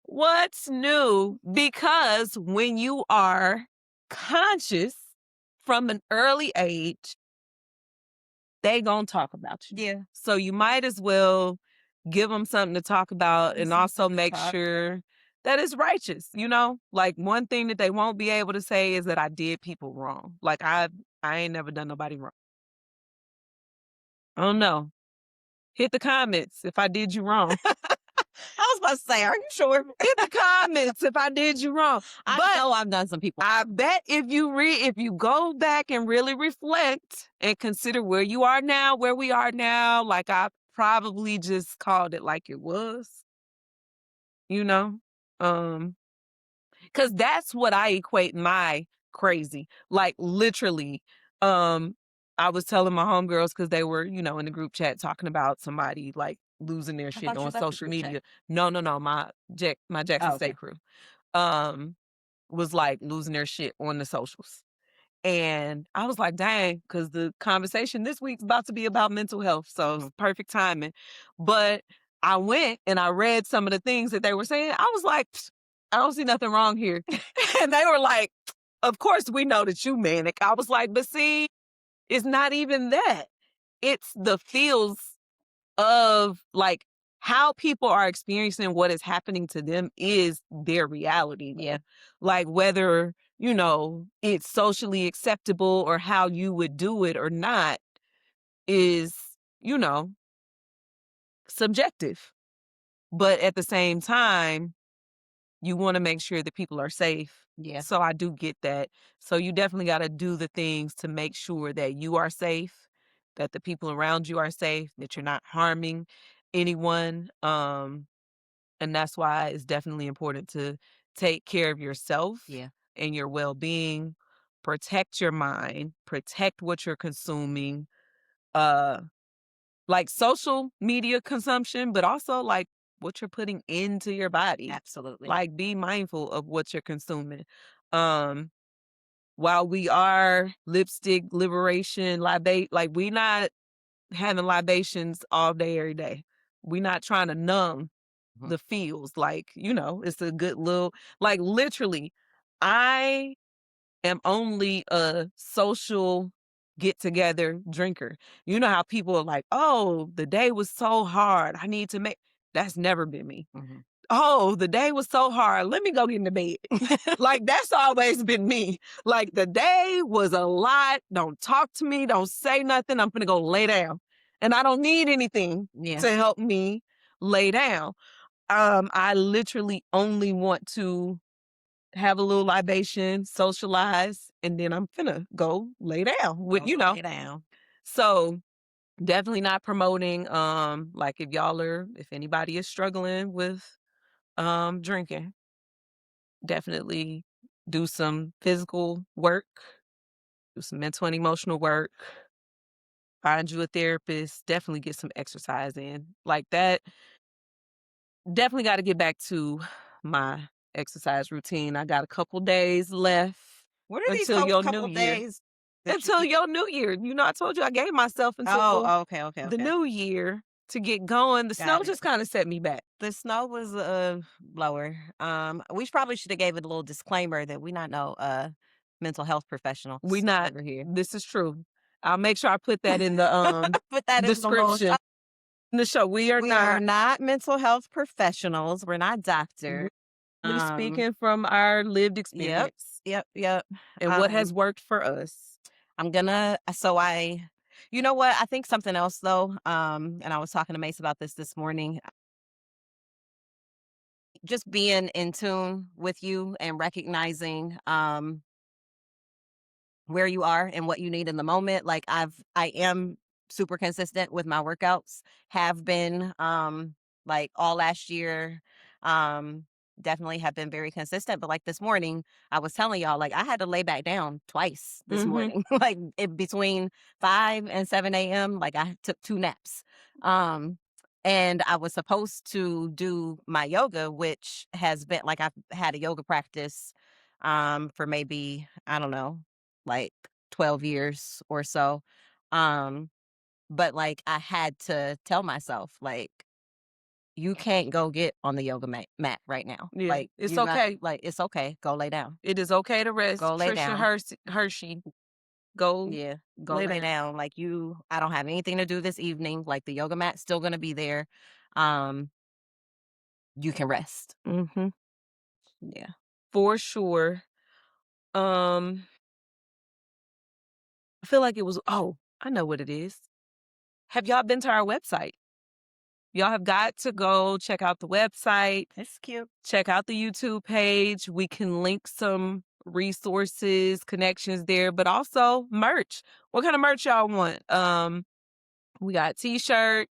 What's new? Because when you are conscious from an early age, they gonna talk about you. Yeah. So you might as well give them something to talk about and also Something to make talk. sure that it's righteous, Like, one thing that they won't be able to say is that I did people wrong. Like, I ain't never done nobody wrong. I don't know. Hit the comments if I did you wrong. I was about to say, are you sure? Hit the comments if I did you wrong. I But know I've done some people. I bet if you go back and really reflect and consider where you are now, where we are now, like I probably just called it like it was. Because that's what I equate my crazy. Like, literally, I was telling my homegirls because they were, in the group chat talking about somebody like losing their shit thought you on left the social group chat. media. No, my Jackson Oh, okay. State crew, was like losing their shit on the socials. And I was like, dang, because the conversation this week's about to be about mental health. So it's perfect timing. But I went and I read some of the things that they were saying. I was like, I don't see nothing wrong here. And they were like, of course we know that you manic. I was like, but see, it's not even that. It's the feels of like how people are experiencing what is happening to them is their reality. Yeah. Like whether, it's socially acceptable or how you would do it or not is, subjective. But at the same time, you want to make sure that people are safe. Yeah. So I do get that. So you definitely got to do the things to make sure that you are safe, that the people around you are safe, that you're not harming anyone. And that's why it's definitely important to take care of yourself Yeah. and your well-being, protect your mind, protect what you're consuming, like social media consumption, but also like what you're putting into your body. Absolutely. Like, be mindful of what you're consuming. While we are lipstick liberation, like we not having libations all day, every day. We not trying to numb the feels. Like, it's a good little, like literally, I am only a social get-together drinker. You know how people are like, oh, the day was so hard. I need to make... That's never been me. Mhm. Oh, the day was so hard. Let me go get in the bed. Like, that's always been me. Like, the day was a lot. Don't talk to me. Don't say nothing. I'm going to go lay down. And I don't need anything Yeah. to help me lay down. I literally only want to have a little libation, socialize, and then I'm finna go lay down with, Go lay down. So definitely not promoting, like if anybody is struggling with drinking, definitely do some physical work, do some mental and emotional work, find you a therapist, definitely get some exercise in. Like that, definitely got to get back to my exercise routine. I got a couple days left What are these until your new couple year. days that Until your new year. You know, I told you I gave myself until Oh, okay. the new year to get going. The snow Got it. just kind of set me back. The snow was lower. We probably should have gave it a little disclaimer that we not no mental health professionals. We not over here. This is true. I'll make sure I put that in the Put that in the little description. In the show. We are not mental health professionals. We're not doctors. We're speaking from our lived experience. Yep. And what has worked for us. You know what? I think something else though, and I was talking to Mace about this morning. Just being in tune with you and recognizing where you are and what you need in the moment. Like I am super consistent with my workouts, have been like all last year. Definitely have been very consistent. But like this morning, I was telling y'all, like I had to lay back down twice this morning. Like between 5 and 7 a.m. Like I took 2 naps. And I was supposed to do my yoga, which has been like I've had a yoga practice for maybe, I don't know, like 12 years or so. But like I had to tell myself, like, you can't go get on the yoga mat right now. Yeah, Like it's you got- okay. like it's okay. Go lay down. It is okay to rest. Go lay Trisha down. Hershey, go Yeah, go lay lay down. down. Like I don't have anything to do this evening. Like the yoga mat's still gonna be there. You can rest. Yeah. For sure. I feel like it was, I know what it is. Have y'all been to our website? Y'all have got to go check out the website. It's cute. Check out the YouTube page. We can link some resources, connections there, but also merch. What kind of merch y'all want? We got t-shirts.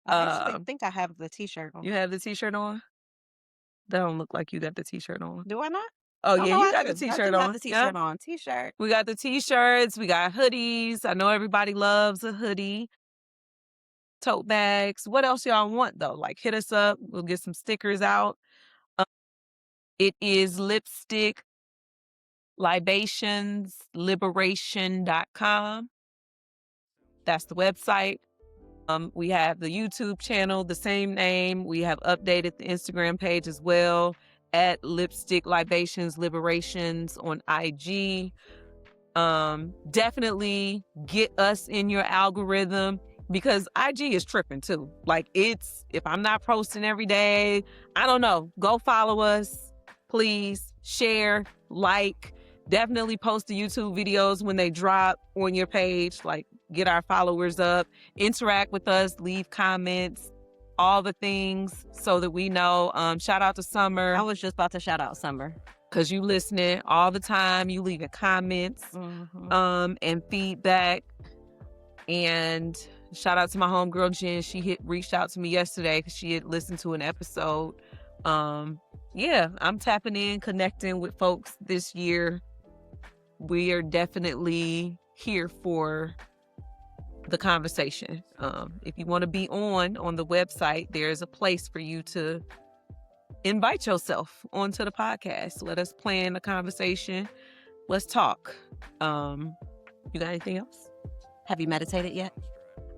I actually think I have the t-shirt on. You have the t-shirt on? That don't look like you got the t-shirt on. Do I not? Oh, yeah, you I got do. the t-shirt I do on. have the t-shirt on. T-shirt. We got the t-shirts. We got hoodies. I know everybody loves a hoodie. Tote bags. What else y'all want, though? Like, hit us up. We'll get some stickers out. It is lipsticklibationsliberation.com. That's the website. We have the YouTube channel, the same name. We have updated the Instagram page as well at Lipstick Libations Liberations on IG. Definitely get us in your algorithm because IG is tripping too. Like if I'm not posting every day, I don't know. Go follow us, please. Share, like, definitely post the YouTube videos when they drop on your page. Like, get our followers up, interact with us, leave comments, all the things so that we know. Shout out to Summer. I was just about to shout out Summer. Because you listening all the time. You leaving comments and feedback. And shout out to my homegirl, Jen. She reached out to me yesterday because she had listened to an episode. Yeah, I'm tapping in, connecting with folks this year. We are definitely here for the conversation. If you want to be on the website, there's a place for you to invite yourself onto the podcast. Let us plan a conversation. Let's talk. You got anything else? Have you meditated yet?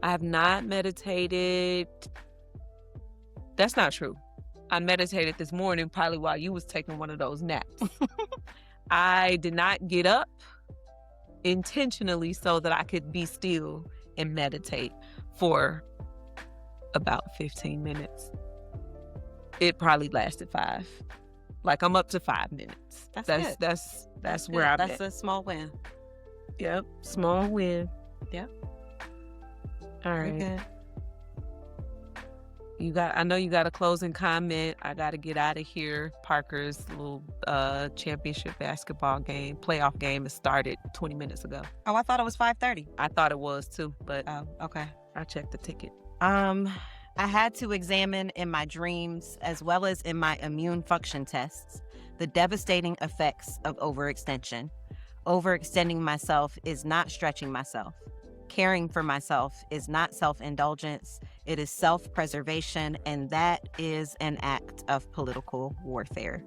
I have not meditated. That's not true. I meditated this morning, probably while you was taking one of those naps. I did not get up intentionally so that I could be still and meditate for about 15 minutes. It probably lasted 5. Like, I'm up to 5 minutes. That's good. That's where I'm That's at. a small win. Yep, small win. Yep. All Very right. good. I know you got a closing comment. I got to get out of here. Parker's little championship basketball game, playoff game has started 20 minutes ago. Oh, I thought it was 5:30. I thought it was too, but Oh, okay. I checked the ticket. I had to examine in my dreams, as well as in my immune function tests, the devastating effects of overextension. Overextending myself is not stretching myself. Caring for myself is not self-indulgence. It is self-preservation, and that is an act of political warfare.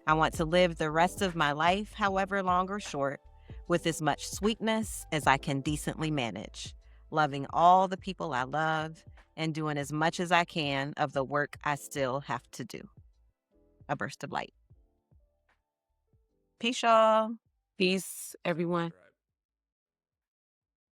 I want to live the rest of my life, however long or short, with as much sweetness as I can decently manage, loving all the people I love, and doing as much as I can of the work I still have to do. A burst of light. Peace, y'all. Peace, everyone.